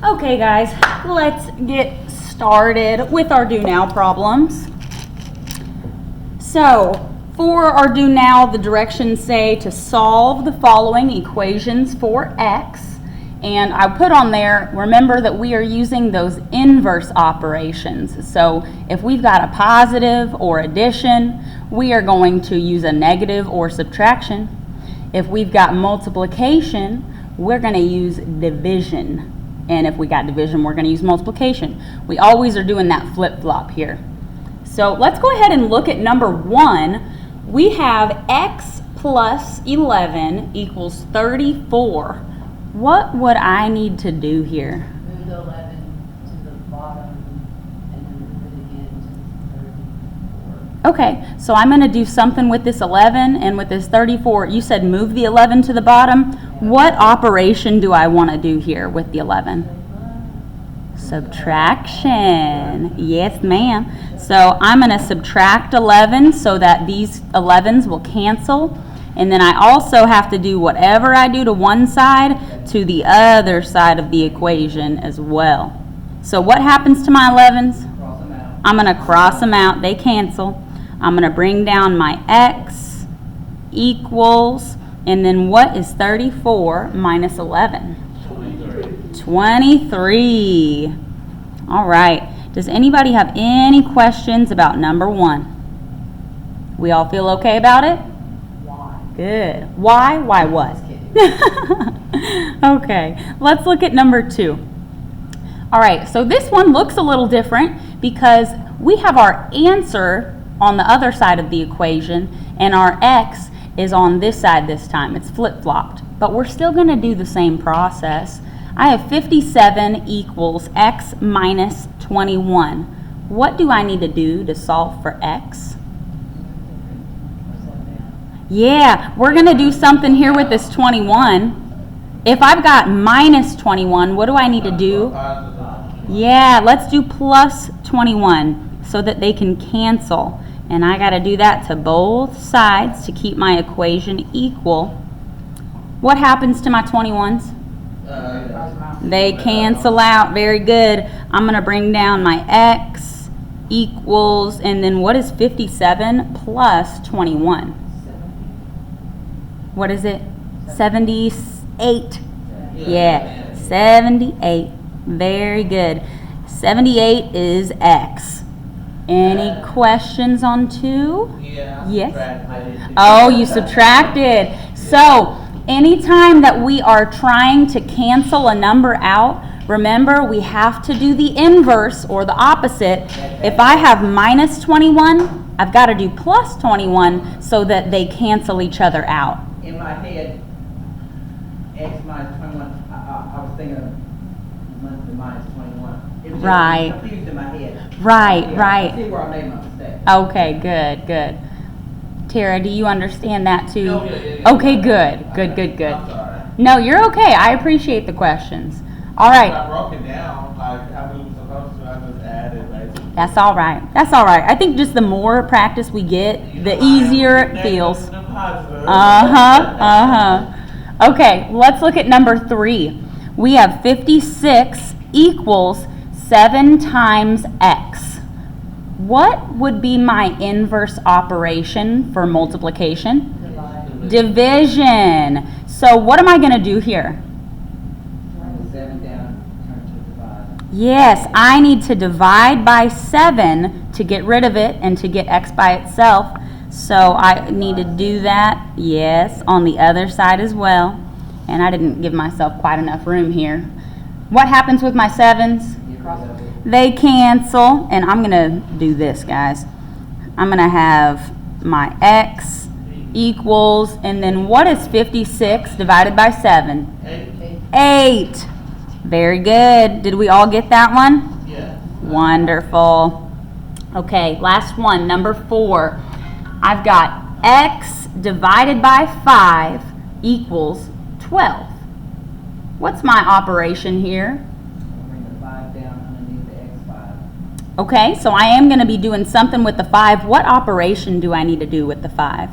Okay guys, let's get started with our do now problems. So for our do now, the directions say to solve the following equations for x, and I put on there, remember that we are using those inverse operations. So if we've got a positive or addition, we are going to use a negative or subtraction. If we've got multiplication, we're going to use division. And if we got division, we're going to use multiplication. We always are doing that flip-flop here. So let's go ahead and look at number 1. We have x plus 11 equals 34. What would I need to do here? Move the 11 to the bottom and then move it again to 34. Okay, so I'm going to do something with this 11 and with this 34. You said move the 11 to the bottom. What operation do I want to do here with the 11? Subtraction. Yes, ma'am. So I'm going to subtract 11 so that these 11s will cancel. And then I also have to do whatever I do to one side to the other side of the equation as well. So what happens to my 11s? Cross them out. I'm going to cross them out. They cancel. I'm going to bring down my x equals, and then what is 34 minus 11? 23. All right. Does anybody have any questions about number 1? We all feel okay about it? Why? Good. Why? Why what? Okay. Let's look at number 2. All right. So this one looks a little different because we have our answer on the other side of the equation, and our x is on this side this time. It's flip-flopped, but we're still going to do the same process. I have 57 equals x minus 21. What do I need to do to solve for x? Yeah, we're going to do something here with this 21. If I've got minus 21, what do I need to do? Yeah, let's do plus 21 so that they can cancel. And I got to do that to both sides to keep my equation equal. What happens to my 21s? They cancel out. Very good. I'm going to bring down my x equals, and then what is 57 plus 21? What is it? 78. Yeah, 78. Very good. 78 is x. Any questions on 2? Yeah. Yes. Oh, you subtracted. So anytime that we are trying to cancel a number out, remember we have to do the inverse or the opposite. If I have minus 21, I've got to do plus 21 so that they cancel each other out. In my head, x minus 21, I was thinking of minus 21. It was Right. just confused in my head. Right, Yeah, right. I see where I made my mistake. Okay, good, good. Tara, do you understand that too? Oh, yeah. Okay, good, good, good, good. I'm sorry. No, you're okay. I appreciate the questions. All I right. broke it down. I was supposed to. I just added basically. That's all right. That's all right. I think just the more practice we get, the easier it feels. Okay, let's look at number 3. We have 56 equals 7 times x. What would be my inverse operation for multiplication? Divide. Division. So what am I going to do here? Write the 7 down, turn to divide. Yes, I need to divide by 7 to get rid of it and to get x by itself. So I need to do that, yes, on the other side as well. And I didn't give myself quite enough room here. What happens with my 7s? You cross it over. They cancel, and I'm going to do this, guys. I'm going to have my x equals, and then what is 56 divided by 7? 8. Very good. Did we all get that one? Yeah. Wonderful. Okay, last one, number 4. I've got x divided by 5 equals 12. What's my operation here? Bring the 5 down underneath the x5. Okay, so I am going to be doing something with the 5. What operation do I need to do with the 5?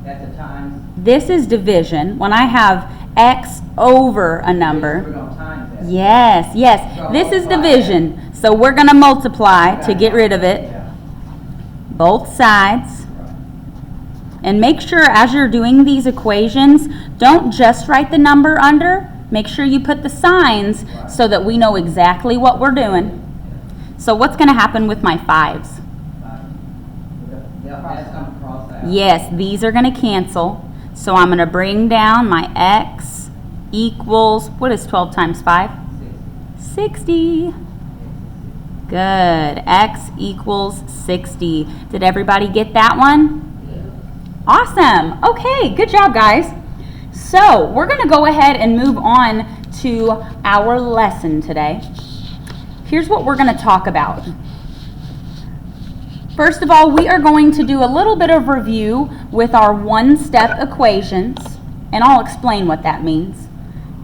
That's a times. This is division. When I have x over a We're number. gonna times that. Yes, yes. This is division. So we're going to multiply to get rid of it. Yeah. Both sides. Right. And make sure as you're doing these equations, don't just write the number under. Make sure you put the signs so that we know exactly what we're doing. So what's going to happen with my 5s? That's come across out. Yes, these are going to cancel. So I'm going to bring down my x equals, what is 12 times 5? 60. Good. X equals 60. Did everybody get that one? Awesome. Okay, good job, guys. So we're going to go ahead and move on to our lesson today. Here's what we're going to talk about. First of all, we are going to do a little bit of review with our one-step equations, and I'll explain what that means.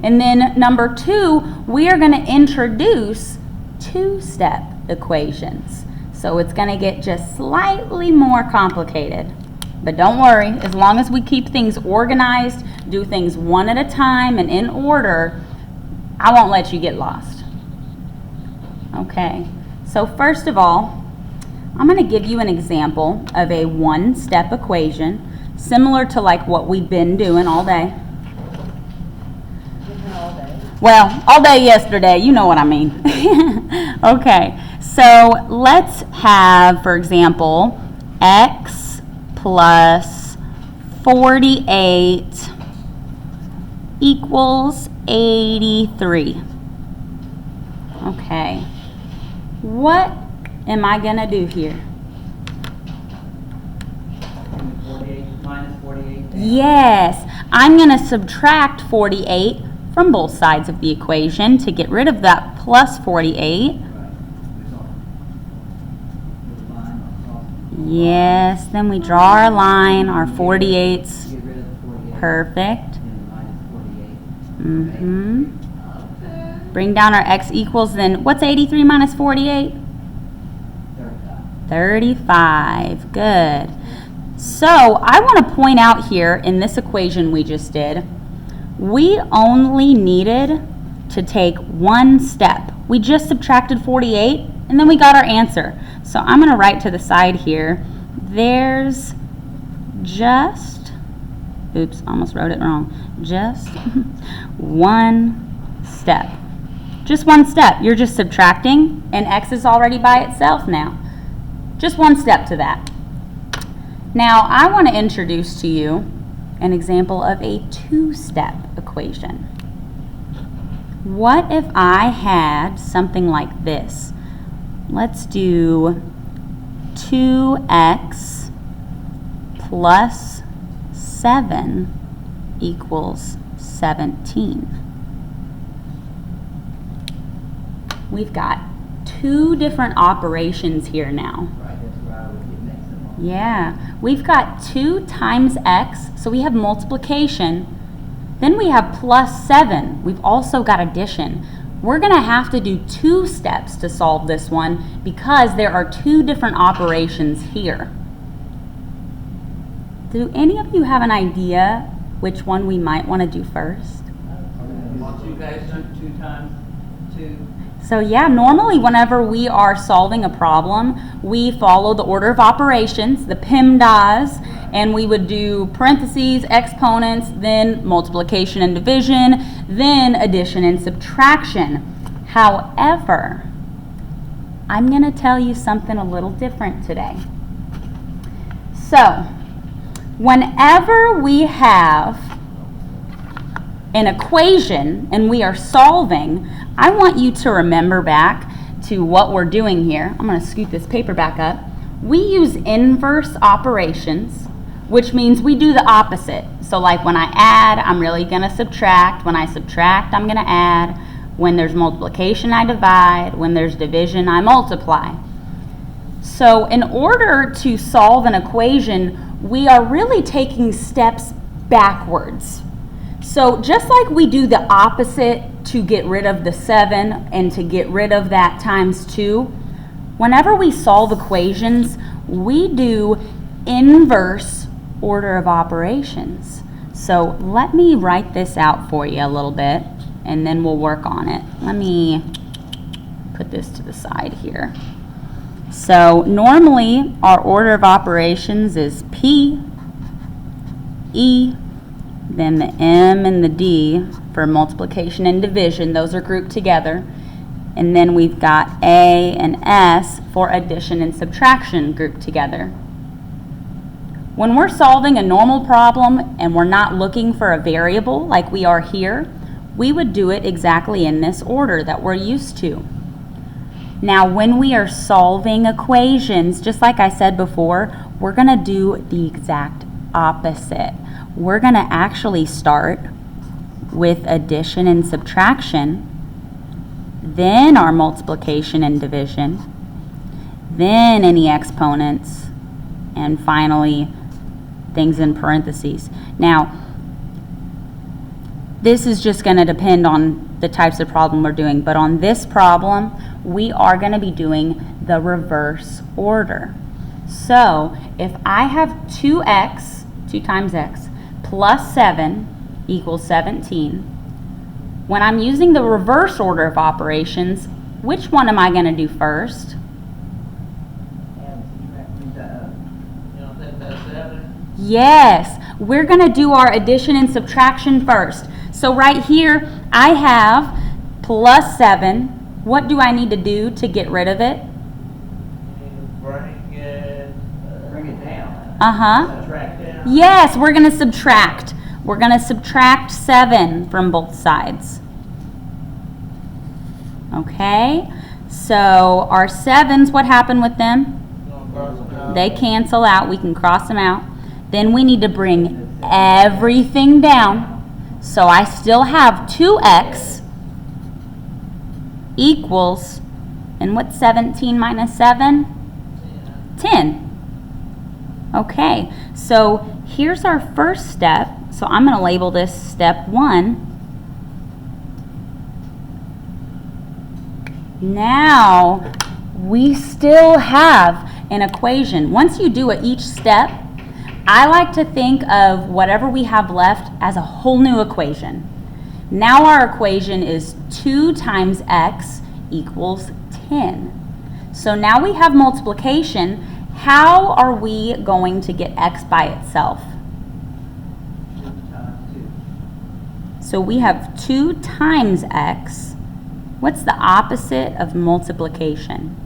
And then number 2, we are going to introduce two-step equations. So it's going to get just slightly more complicated. But don't worry, as long as we keep things organized, do things one at a time and in order, I won't let you get lost. Okay, so first of all, I'm going to give you an example of a one-step equation, similar to like what we've been doing all day. Well, all day yesterday, you know what I mean. Okay, so let's have, for example, x plus 48 equals 83. Okay, what am I going to do here? 48 minus 48. Yes, I'm going to subtract 48 from both sides of the equation to get rid of that plus 48. Yes, then we draw our line, our 48s. Get rid of the 48. Perfect. And minus 48. Bring down our x equals, then what's 83 minus 48? 35. 35. Good. So I want to point out here in this equation we just did, we only needed to take one step. We just subtracted 48 and then we got our answer. So I'm going to write to the side here, there's just, oops, almost wrote it wrong, just one step. Just one step. You're just subtracting and x is already by itself now. Just one step to that. Now I want to introduce to you an example of a two-step equation. What if I had something like this? Let's do 2x plus 7 equals 17. We've got two different operations here now. Right, that's where I would get mixed up. Yeah, we've got 2 times x, so we have multiplication. Then we have plus 7. We've also got addition. We're going to have to do 2 steps to solve this one because there are 2 different operations here. Do any of you have an idea which one we might want to do first? Want you guys to 2 times 2? So yeah, normally whenever we are solving a problem, we follow the order of operations, the PEMDAS, and we would do parentheses, exponents, then multiplication and division, then addition and subtraction. However, I'm going to tell you something a little different today. So, whenever we have an equation and we are solving, I want you to remember back to what we're doing here. I'm going to scoot this paper back up. We use inverse operations, which means we do the opposite. So like when I add, I'm really going to subtract. When I subtract, I'm going to add. When there's multiplication, I divide. When there's division, I multiply. So in order to solve an equation, we are really taking steps backwards. So just like we do the opposite to get rid of the 7 and to get rid of that times 2, whenever we solve equations, we do inverse order of operations. So let me write this out for you a little bit, and then we'll work on it. Let me put this to the side here. So normally our order of operations is P, E, then the M and the D for multiplication and division. Those are grouped together. And then we've got A and S for addition and subtraction grouped together. When we're solving a normal problem and we're not looking for a variable like we are here, we would do it exactly in this order that we're used to. Now, when we are solving equations, just like I said before, we're going to do the exact opposite. We're going to actually start with addition and subtraction, then our multiplication and division, then any exponents, and finally things in parentheses. Now, this is just going to depend on the types of problem we're doing, but on this problem, we are going to be doing the reverse order. So, if I have 2x, 2 times x, plus 7 equals 17, when I'm using the reverse order of operations, which one am I going to do first? Yes, we're going to do our addition and subtraction first. So right here, I have plus 7. What do I need to do to get rid of it? Bring it down. Subtract down. Yes, we're going to subtract. We're going to subtract 7 from both sides. Okay, so our 7s, what happened with them? They cancel out. We can cross them out. Then we need to bring everything down. So I still have 2x equals, and what's 17 minus 7? 10. Okay, so here's our first step. So I'm going to label this step 1. Now we still have an equation. Once you do each step, I like to think of whatever we have left as a whole new equation. Now our equation is 2 times x equals 10. So now we have multiplication. How are we going to get x by itself? 2 times 2. So we have 2 times x. What's the opposite of multiplication?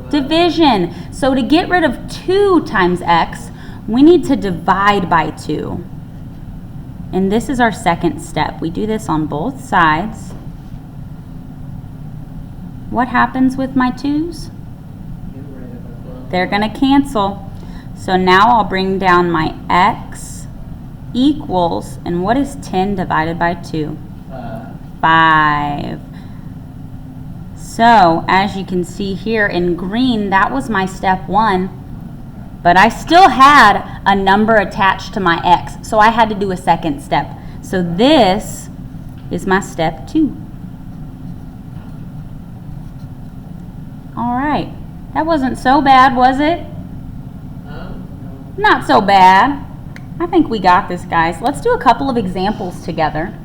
Division. So to get rid of 2 times x, we need to divide by 2. And this is our second step. We do this on both sides. What happens with my 2's? They're going to cancel. So now I'll bring down my x equals, and what is 10 divided by 2? 5. So, as you can see here in green, that was my step 1, but I still had a number attached to my x, so I had to do a second step. So this is my step 2. All right, that wasn't so bad, was it? Not so bad. I think we got this, guys. Let's do a couple of examples together.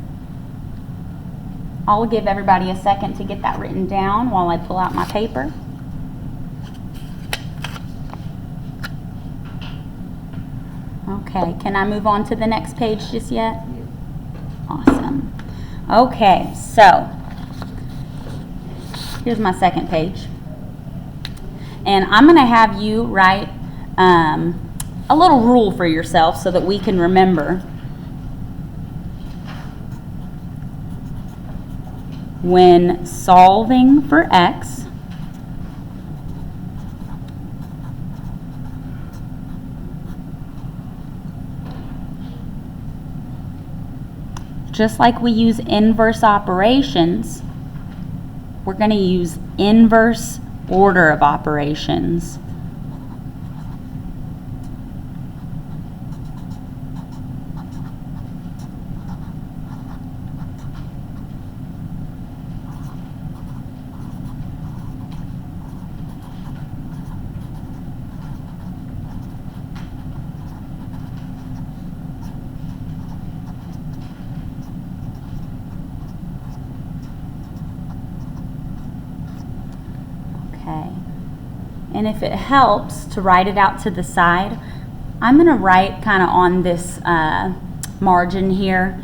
I'll give everybody a second to get that written down while I pull out my paper. Okay, can I move on to the next page just yet? Awesome. Okay, so here's my second page. And I'm going to have you write a little rule for yourself so that we can remember. When solving for x, just like we use inverse operations, we're going to use inverse order of operations. And if it helps to write it out to the side, I'm going to write kind of on this margin here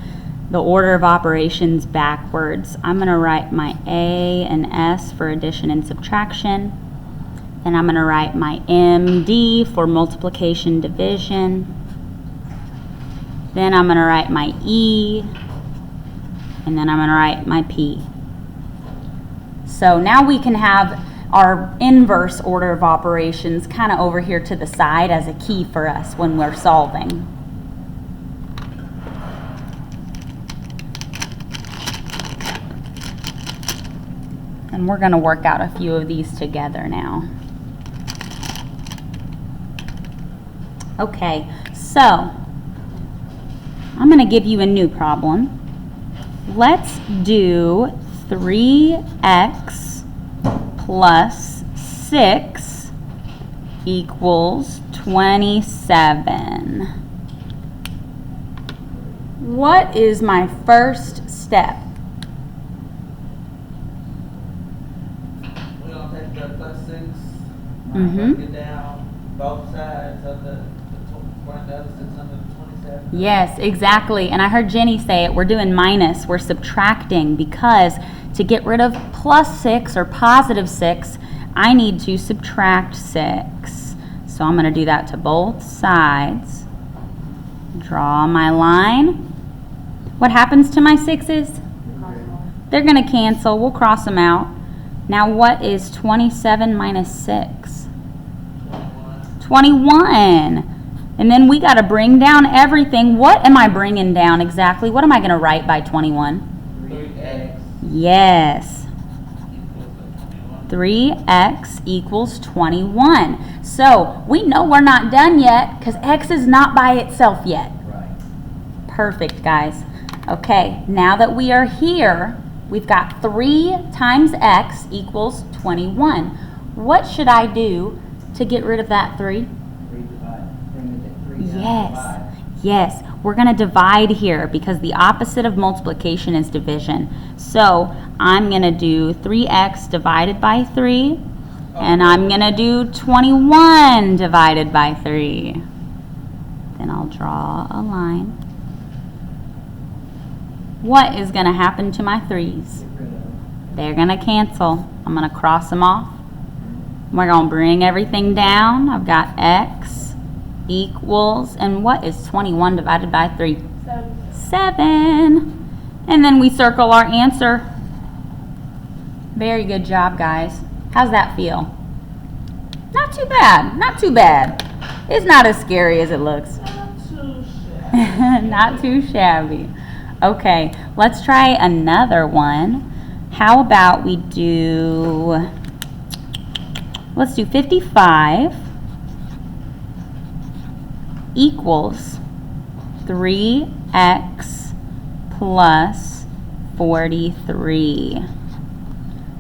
the order of operations backwards. I'm going to write my A and S for addition and subtraction. Then I'm going to write my MD for multiplication, division. Then I'm going to write my E, and then I'm going to write my P. So now we can have our inverse order of operations kind of over here to the side as a key for us when we're solving. And we're going to work out a few of these together now. Okay, so I'm going to give you a new problem. Let's do 3x plus 6 equals 27. What is my first step? We're gonna take the plus 6, Mhm. break it down, both sides of the 627. Yes, exactly. And I heard Jenny say it. We're doing minus. We're subtracting because to get rid of plus 6 or positive 6, I need to subtract 6. So I'm going to do that to both sides. Draw my line. What happens to my 6's? They're going to cancel. We'll cross them out. Now what is 27 minus 6? 21. And then we got to bring down everything. What am I bringing down exactly? What am I going to write by 21? 3x Yes. equals 21. 3x equals 21. So we know we're not done yet because x is not by itself yet. Right. Perfect, guys. Okay, now that we are here, we've got 3 times x equals 21. What should I do to get rid of that 3? 3 divide. Bring it to 3 down. Yes, Divide. yes. We're going to divide here because the opposite of multiplication is division. So I'm going to do 3x divided by 3, and I'm going to do 21 divided by 3. Then I'll draw a line. What is going to happen to my 3's? Get rid of it. They're going to cancel. I'm going to cross them off. We're going to bring everything down. I've got x equals, and what is 21 divided by 3? 7. And then we circle our answer. Very good job, guys. How's that feel? Not too bad. Not too bad. It's not as scary as it looks. Not too shabby. Okay, let's try another one. How about we do, let's do 55 equals 3x plus 43.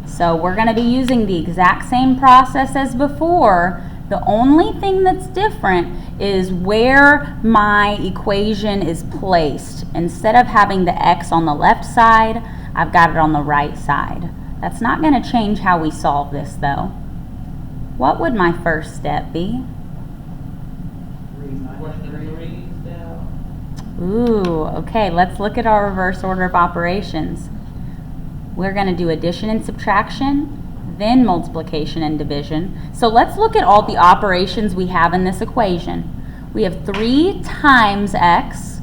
So we're going to be using the exact same process as before. The only thing that's different is where my equation is placed. Instead of having the x on the left side, I've got it on the right side. That's not going to change how we solve this though. What would my first step be? 3 minus Bring the 3. 3's down. Ooh, okay, let's look at our reverse order of operations. We're going to do addition and subtraction, then multiplication and division. So let's look at all the operations we have in this equation. We have 3 times x,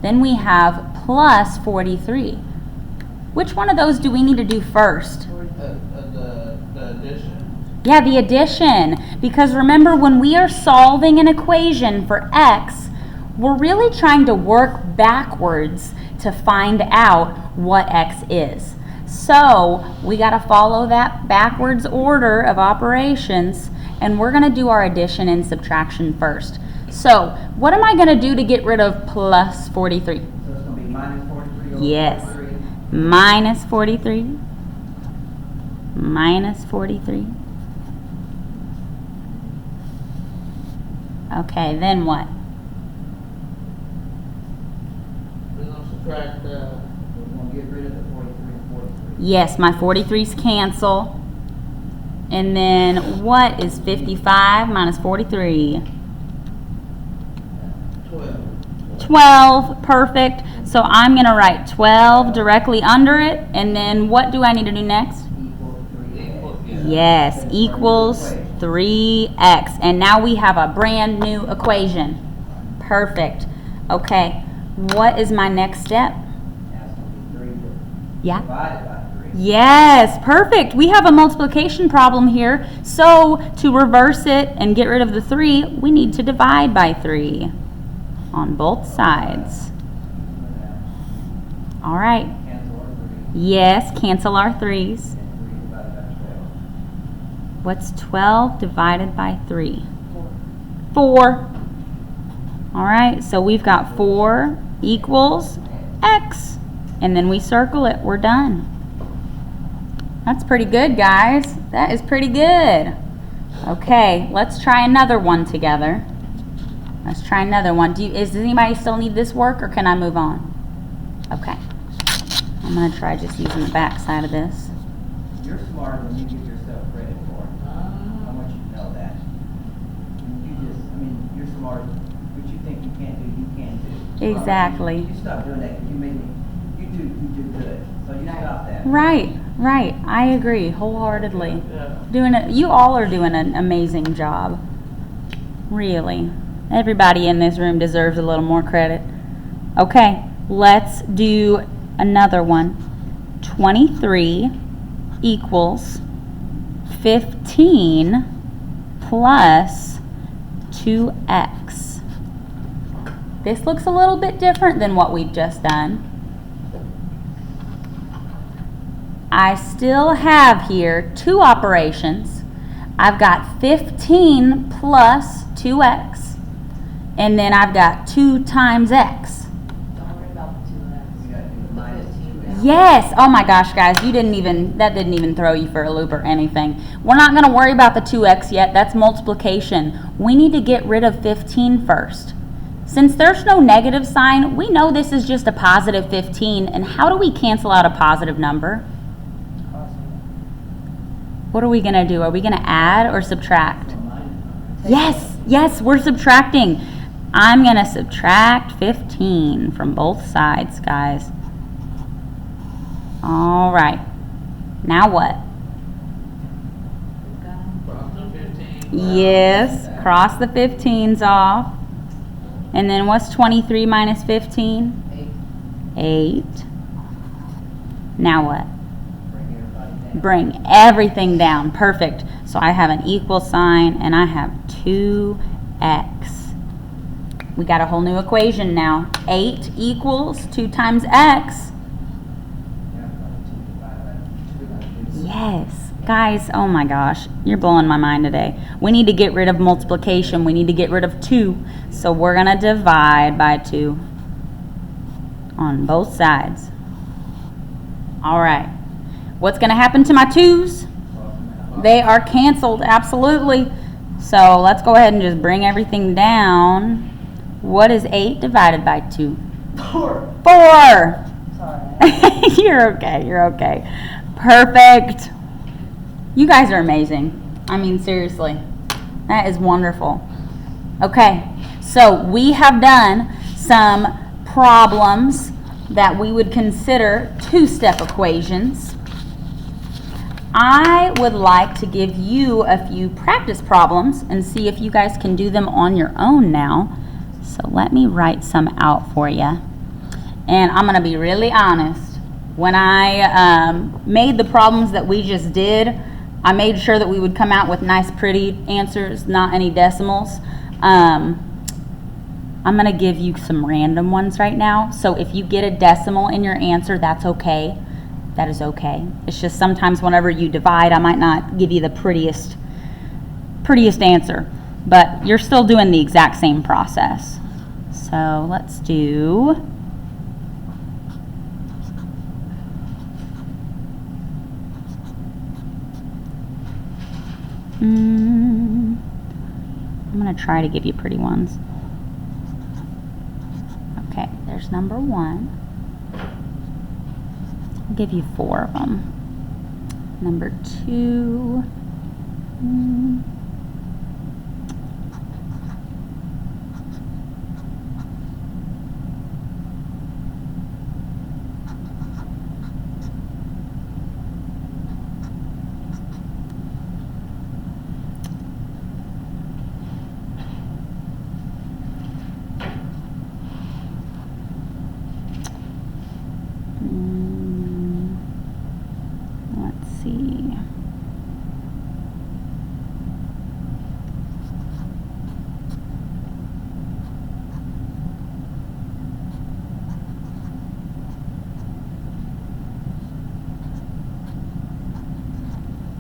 then we have plus 43. Which one of those do we need to do first? The addition. Yeah, the addition. Because remember, when we are solving an equation for x, we're really trying to work backwards to find out what x is. So we got to follow that backwards order of operations, and we're going to do our addition and subtraction first. So what am I going to do to get rid of plus 43? So it's going to be minus 43 over Yes. 43. Minus 43. Minus 43. Okay, then what? We're gonna subtract We're going to get rid of the 43 and 43. Yes, my 43's cancel. And then what is 55 minus 43? 12, perfect. So I'm going to write 12 directly under it, and then what do I need to do next? Yes, equals 3x. And now we have a brand new equation. Perfect. Okay, what is my next step? Yeah. Divided by 3. Yes, perfect. We have a multiplication problem here. So to reverse it and get rid of the 3, we need to divide by 3 on both sides. All right. Cancel our 3. Yes, cancel our 3's. And 3 divided by 12. What's 12 divided by 3? 4. All right, so we've got 4 equals x. And then we circle it. We're done. That's pretty good, guys. That is pretty good. Okay, let's try another one together. Let's try another one. Does anybody still need this work, or can I move on? Okay. I'm going to try just using the back side of this. You're smarter than you give yourself credit for. I want you to know that. You're smarter. What you think you can't do, you can do. Exactly. You stop doing that because you do good. So you stop that. Right. I agree wholeheartedly. Yeah. You all are doing an amazing job. Really. Everybody in this room deserves a little more credit. Okay, let's do another one. 23 equals 15 plus 2x. This looks a little bit different than what we've just done. I still have here 2 operations. I've got 15 plus 2x, and then I've got 2 times x. Don't worry about the 2x. You gotta do the minus 2x. Yes, oh my gosh, guys, that didn't even throw you for a loop or anything. We're not gonna worry about the 2x yet, that's multiplication. We need to get rid of 15 first. Since there's no negative sign, we know this is just a positive 15, and how do we cancel out a positive number? What are we going to do? Are we going to add or subtract? Yes, we're subtracting. I'm going to subtract 15 from both sides, guys. All right. Now what? Cross the 15. Yes, cross the 15s off. And then what's 23 minus 15? 8. Now what? Bring everything down. Perfect. So I have an equal sign and I have 2x. We got a whole new equation now. 8 equals 2 times x. Yes. Guys, oh my gosh, you're blowing my mind today. We need to get rid of multiplication. We need to get rid of 2. So we're going to divide by 2 on both sides. All right. What's going to happen to my 2's? They are canceled, absolutely. So let's go ahead and just bring everything down. What is 8 divided by 2? 4. Sorry. You're okay. Perfect. You guys are amazing. I mean, seriously. That is wonderful. Okay, so we have done some problems that we would consider 2-step equations. I would like to give you a few practice problems and see if you guys can do them on your own now. So let me write some out for you. And I'm going to be really honest. When I made the problems that we just did, I made sure that we would come out with nice, pretty answers, not any decimals. I'm going to give you some random ones right now. So if you get a decimal in your answer, that's okay. That is okay. It's just sometimes whenever you divide, I might not give you the prettiest answer, but you're still doing the exact same process. So let's do I'm going to try to give you pretty ones. Okay, there's number 1. I'll give you 4 of them. Number 2, Let's see.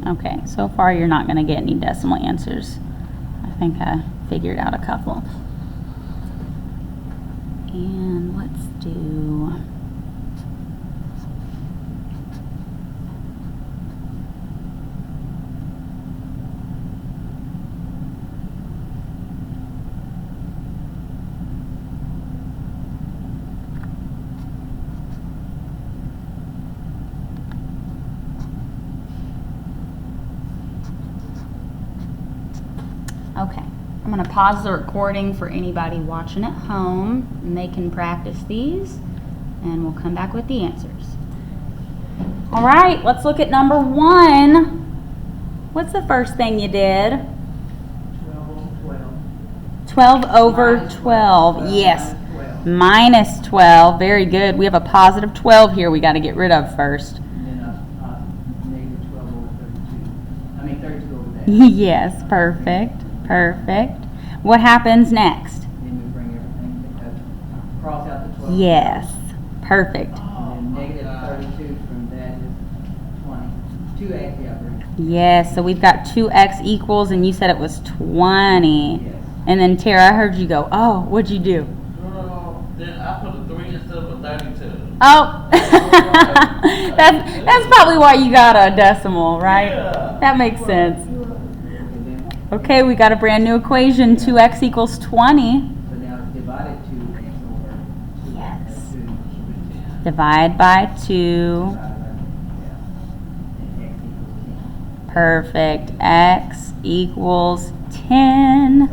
Okay, so far you're not going to get any decimal answers. I think I figured out a couple. And let's do... Okay, I'm going to pause the recording for anybody watching at home, and they can practice these, and we'll come back with the answers. All right, let's look at number 1. What's the first thing you did? 12 over 12. Yes. Minus 12. Very good. We have a positive 12 here we got to get rid of first. And then negative 12 over 32. I mean 32 over that. Yes, perfect. Perfect. What happens next? Then we bring everything, cross out the 12. Yes, perfect. And then negative 32 from that is 20. 2x, yeah, bring. Yes, so we've got 2x equals, and you said it was 20. Yes. And then Tara, I heard you go, oh, what'd you do? Then I put a 3 instead of a 32. Oh, that's probably why you got a decimal, right? Yeah. That makes sense. And then, Okay, we got a brand new equation, 2x equals 20. so now it's divided 2x over 2. Yes. That's 2. And Divide by 2. x equals 10. Perfect. X equals 10.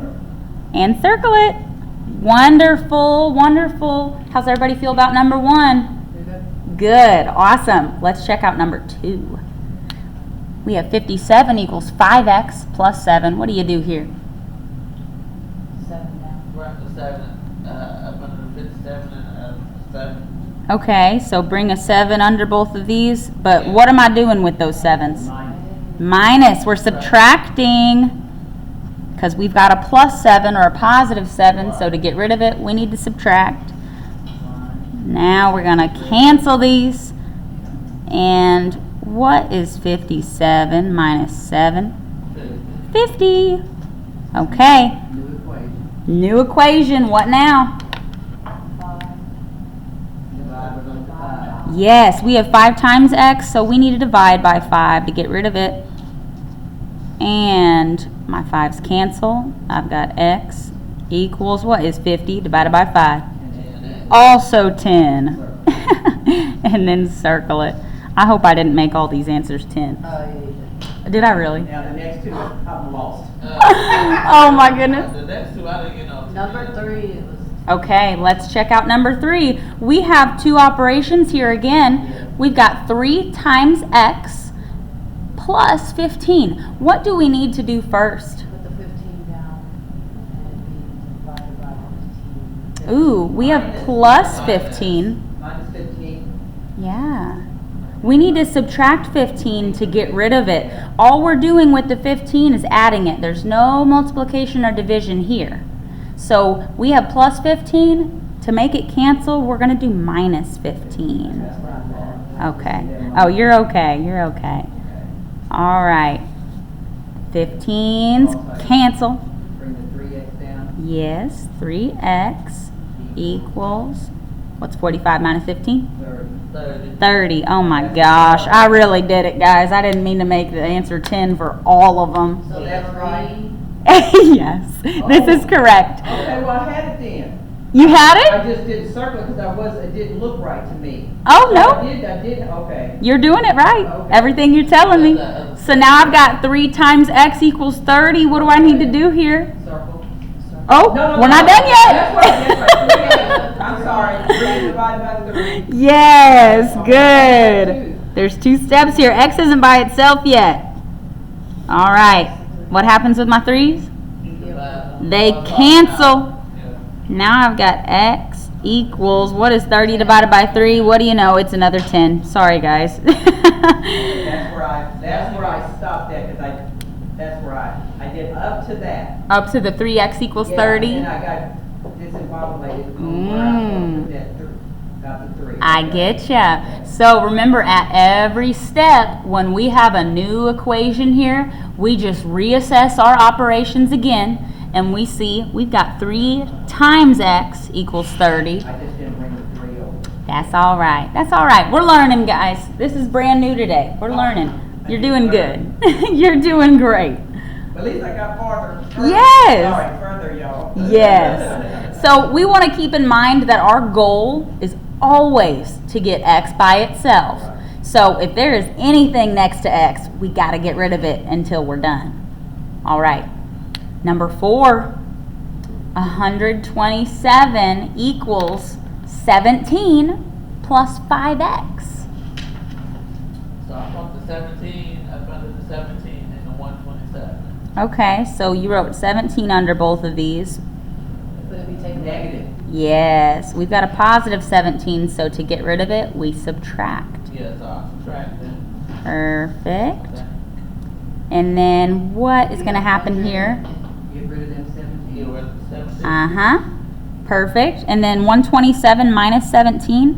And circle it. Wonderful, wonderful. How's everybody feel about number 1? Good, awesome. Let's check out number 2. We have 57 equals 5x plus 7. What do you do here? 7 down. We're at the 7. Up under the 57 and 7. Okay, so bring a 7 under both of these. But what am I doing with those 7s? Minus. We're subtracting. Because we've got a plus 7 or a positive 7, so to get rid of it, we need to subtract. Now we're going to cancel these. And what is 57 minus 7? 50. Okay. New equation. New equation. What now? 5. Divide by 5. Yes, we have 5 times x, so we need to divide by 5 to get rid of it. And my 5's cancel. I've got x equals, what is 50 divided by 5? And Also 10. And then circle it. I hope I didn't make all these answers 10. Did I really? Now the next two, I'm lost. Oh my goodness. The next 2 I didn't get no. Number 3, it was Okay, let's check out number 3. We have 2 operations here again. We've got 3 times x plus 15. What do we need to do first? put the 15 down and be divided by 15. Ooh, we have plus 15. Minus 15. Yeah. We need to subtract 15 to get rid of it. All we're doing with the 15 is adding it. There's no multiplication or division here. So we have plus 15. To make it cancel, we're going to do minus 15. That's what I'm at. Okay. Oh, you're okay. You're okay. All right. 15's cancel. Bring the 3x down. Yes. 3x equals, what's 45 minus 15? 30. 30. Oh my gosh. I really did it, guys. I didn't mean to make the answer 10 for all of them. So That's right. Yes. This is correct. Okay, well, I had it then. You had I it? just didn't circle it because it didn't look right to me. Oh, I no. did, okay. You're doing it right. Okay. Everything you're telling me. So now I've got 3 times x equals 30. What do I need to do here? Circle. Oh, No, we're not done That's right, yet. that's right. I'm sorry. 3 divided by 3. Yes, good. There's 2 steps here. X isn't by itself yet. All right. What happens with my 3's? They cancel. Now I've got x equals, what is 30 divided by 3? What do you know? It's another 10. Sorry, guys. That's where I stopped at, because that's where I did up to that. Up to the 3x equals Yeah, 30. and then I got discombobulated on where I put that got the 3. I get ya. So remember, at every step, when we have a new equation here, we just reassess our operations again, and we see we've got 3 times x equals 30. I just didn't bring the 3 over. That's all right. That's all right. We're learning, guys. This is brand new today. We're learning. You're doing good. You're doing great. At least I got farther. Yes. All right, further, y'all. Yes. So we want to keep in mind that our goal is always to get x by itself. So if there is anything next to x, we got to get rid of it until we're done. All right. Number 4, 127 equals 17 plus 5x. So I put the 17, I put the 17 and the 127. Okay, so you wrote 17 under both of these. Would it be taken? Negative. Yes, we've got a positive 17, so to get rid of it, we subtract. Yeah, so I subtract it. Perfect. And then what is going to happen here? Get rid of them 17. Get rid of the 17. Uh-huh. Perfect. And then 127 minus 17?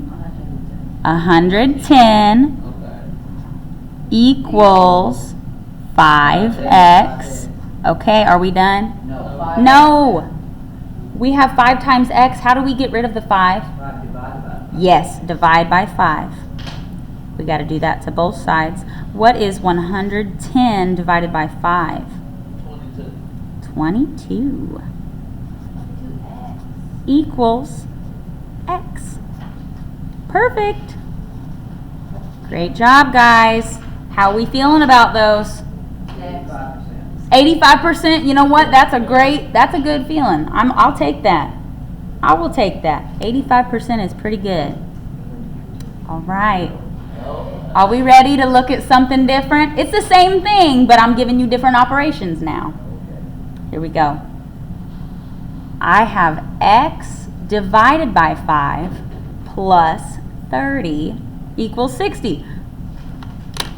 110 Okay. equals 5x. Okay, are we done? No. No. We have 5 times x. How do we get rid of the 5? 5 divided by 5. Yes, divide by 5. We got to do that to both sides. What is 110 divided by 5? 22. 22 equals x. Perfect. Great job, guys. How are we feeling about those? 85%. 85%. You know what? That's a good feeling. I'll take that. I will take that. 85% is pretty good. All right. Are we ready to look at something different? It's the same thing, but I'm giving you different operations now. Here we go. I have x divided by 5 plus 30 equals 60.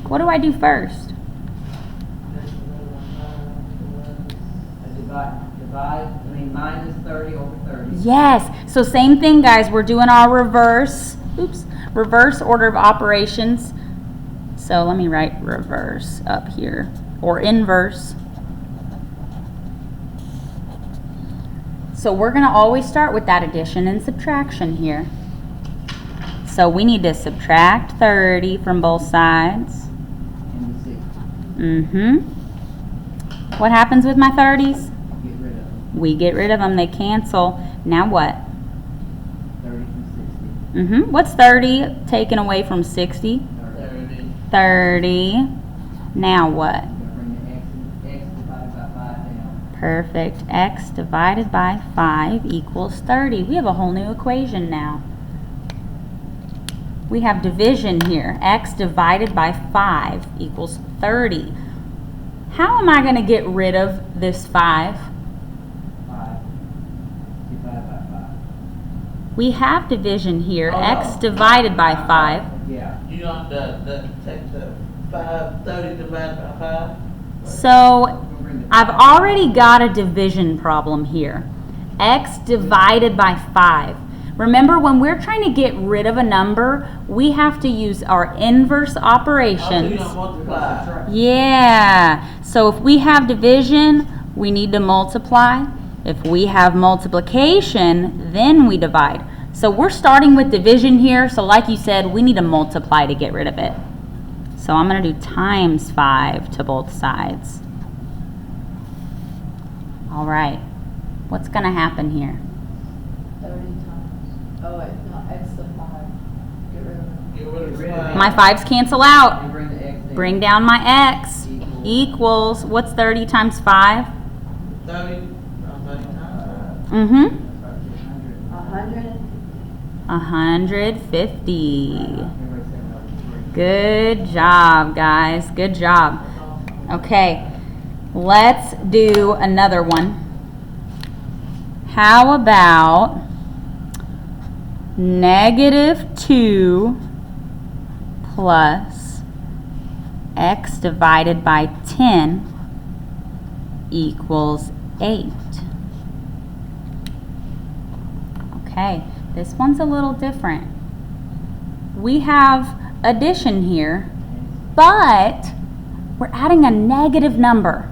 What do I do first? Minus 30 over 30. Yes. So same thing, guys. We're doing our reverse order of operations. So let me write reverse up here, or inverse. So we're going to always start with that addition and subtraction here. So we need to subtract 30 from both sides. And the 60. Mm-hmm. What happens with my 30s? Get rid of them. We get rid of them. They cancel. Now what? 30 from 60. Mm-hmm. What's 30 taken away from 60? 30. 30. Now what? Bring the x divided by 5 down. Perfect. X divided by 5 equals 30. We have a whole new equation now. We have division here. X divided by 5 equals 30. How am I going to get rid of this 5? 5 divided by 5. We have division here. Oh, X no. divided by 5. Yeah. You want the take the 30 divided by 5? So I've already got a division problem here. X divided by 5. Remember, when we're trying to get rid of a number, we have to use our inverse Oh, so you operations. don't multiply. Yeah. So if we have division, we need to multiply. If we have multiplication, then we divide. So we're starting with division here. So like you said, we need to multiply to get rid of it. So I'm going to do times 5 to both sides. All right. What's going to happen here? 30 times. Oh, wait, no, x to 5. Get rid of it. Get rid of Get rid of 5. My 5s cancel out. And bring the x down. Bring down my x. Equals equals, what's 30 times 5? 30 times. Mm-hmm. 100. 150. Good job, guys. Good job. Okay, let's do another one. How about -2 plus x divided by 10 equals 8? Okay, this one's a little different. We have addition here, but we're adding a negative number.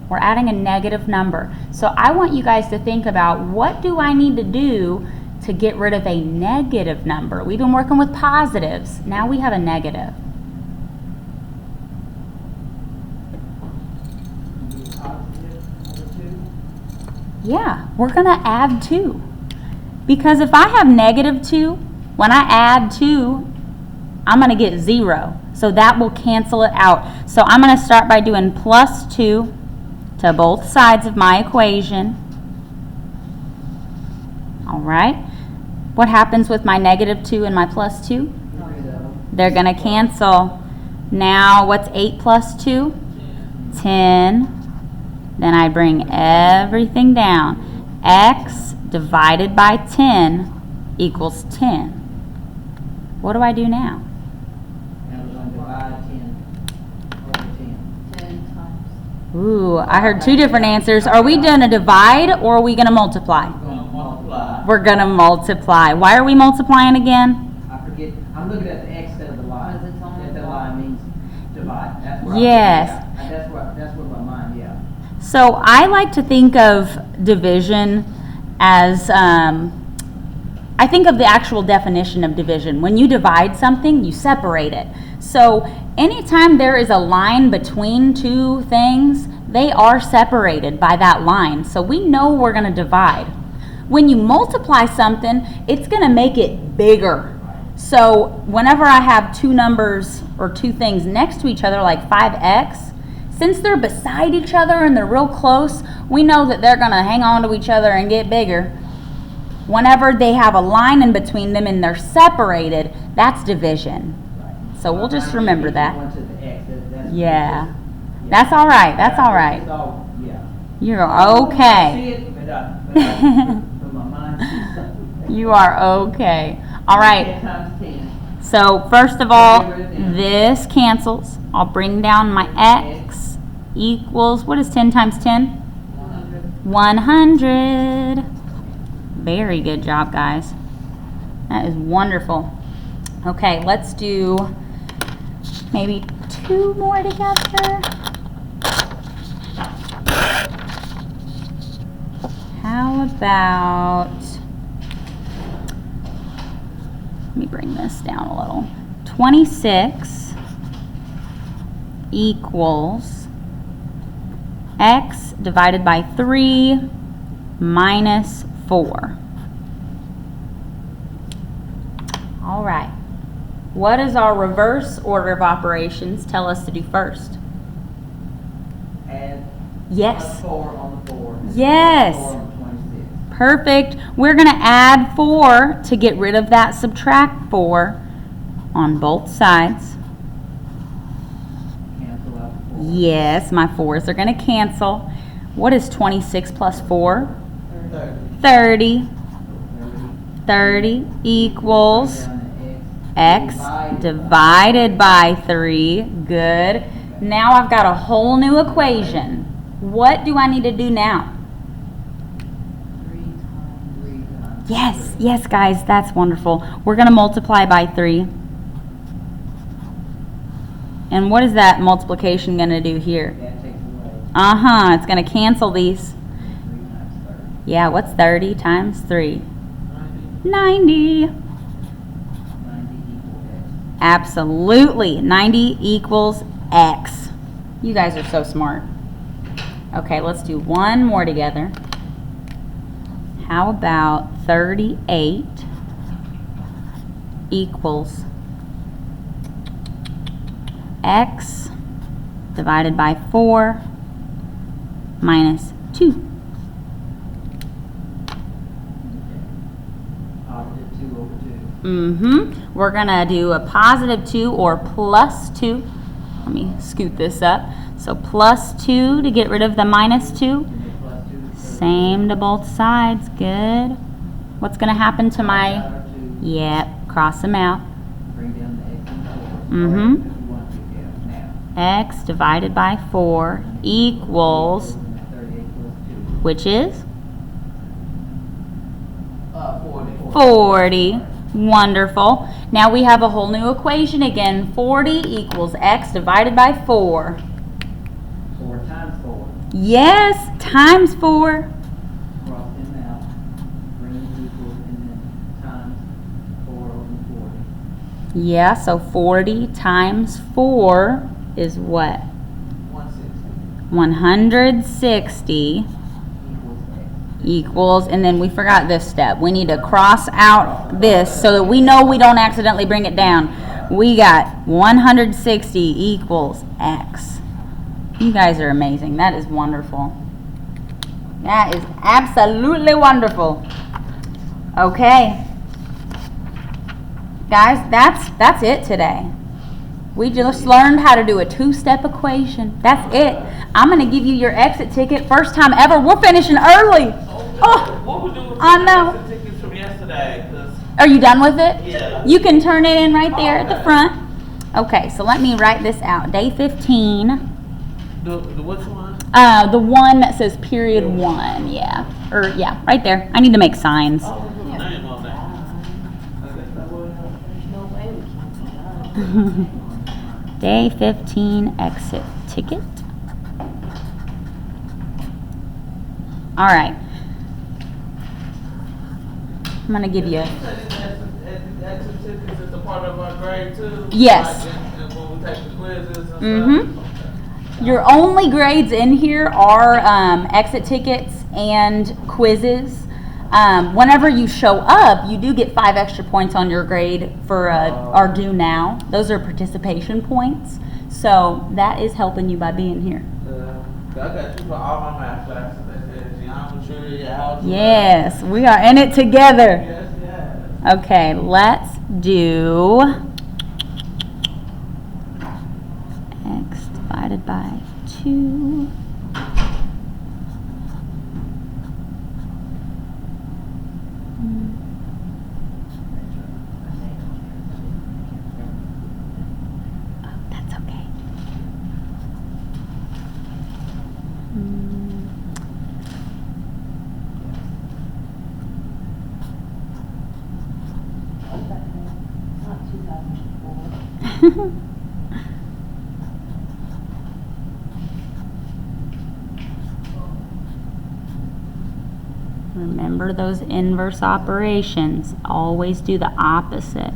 We're adding a negative number. So I want you guys to think about, what do I need to do to get rid of a negative number? We've been working with positives. Now we have a negative. Yeah, we're gonna add 2. Because if I have -2, when I add 2, I'm gonna get 0. So that will cancel it out. So I'm gonna start by doing +2 to both sides of my equation. All right. What happens with my -2 and my +2? They're gonna cancel. Now what's 8 plus 2? 10. Then I bring everything down. X divided by 10 equals 10. What do I do now? And we're going to divide 10 over 10. 10 times. Ooh, I heard 2 different answers. Are we gonna divide or are we gonna multiply? We're going to multiply. We're gonna multiply. Why are we multiplying again? I forget, I'm looking at the X instead of the line. Because it's on That the the line means divide. That's what Yes. That's what my mind, yeah. So I like to think of division as, I think of the actual definition of division. When you divide something, you separate it. So anytime there is a line between 2 things, they are separated by that line. So we know we're going to divide. When you multiply something, it's going to make it bigger. So whenever I have 2 numbers or 2 things next to each other, like 5x, since they're beside each other and they're real close, we know that they're going to hang on to each other and get bigger. Whenever they have a line in between them and they're separated, that's division. So we'll just remember that. One to the X, that's. Yeah. That's all right. That's all right. It's all, yeah. You're I okay. see it, but my mind sees something. You are okay. All right. 10 times 10. So first of all, this cancels. I'll bring down my x equals, what is 10 times 10? 100. Very good job, guys. That is wonderful. Okay, let's do maybe 2 more together. How about, let me bring this down a little. 26 equals x divided by 3 minus 4. All right. What does our reverse order of operations tell us to do first? Add. Yes. +4 on the 4. Yes. 4 on the 26. Perfect. We're going to add 4 to get rid of that subtract 4 on both sides. Cancel out 4. Yes, my 4s are going to cancel. What is 26 plus 4? 30. 30. 30 equals x divided by 3. Good. Now I've got a whole new equation. What do I need to do now? 3 times. Yes, yes, guys, that's wonderful. We're going to multiply by 3. And what is that multiplication going to do here? That takes away. Uh-huh, it's going to cancel these. 3 times 30. Yeah, what's 30 times 3? 90. 90. 90 equals X. Absolutely. 90 equals x. You guys are so smart. Okay, let's do one more together. How about 38 equals x divided by 4 minus 2. Positive 2 over 2. We're going to do a positive 2 or plus 2. Let me scoot this up. So plus 2 to get rid of the minus 2. And then plus 2 is Same to both sides. Good. What's going to happen to my... Out or 2. Yep, cross them out. Bring down the x and 4. Mhm. If you want to, yeah. Now. X divided by 4 equals, 38 plus 2. which is 40. 40. Wonderful. Now we have a whole new equation again. 40 equals X divided by 4. 4 times 4. Yes, times 4. Cross them out. Bring them equal and then times 4 over 40. Yeah, so 40 times 4 is what? 160. 160 Equals x. equals, and then we forgot this step. We need to cross out this so that we know we don't accidentally bring it down. We got 160 equals X. You guys are amazing. That is wonderful. That is absolutely wonderful. Okay. Guys, that's it today. We just learned how to do a 2-step equation. That's it. I'm going to give you your exit ticket. First time ever. We're finishing early. Oh, What we doing with I the know. exit tickets from yesterday? 'Cause Are you done with it? Yeah. You can turn it in right there at the Okay. front. Okay, so let me write this out. Day 15. the which one? The one that says period 1. Yeah. Or, yeah, right there. I need to make signs. Oh, there's a name on there. I guess that would help. There's no way we can do that. Day 15 exit ticket. All right. I'm going to give you... You said these exit tickets is a part of our grade too? Yes. Like when we take the quizzes and Mhm. stuff? Your only grades in here are exit tickets and quizzes. Whenever you show up, you do get 5 extra points on your grade for our due now. Those are participation points. So that is helping you by being here. I got you for all my math classes. They said geometry, algebra. Yes, we are in it together. Yes, yes. Okay, let's do x divided by 2. Oh, that's okay. It's not 2004. Remember those inverse operations. Always do the opposite.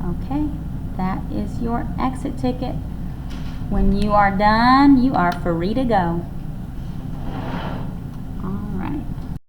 Okay, that is your exit ticket. When you are done, you are free to go.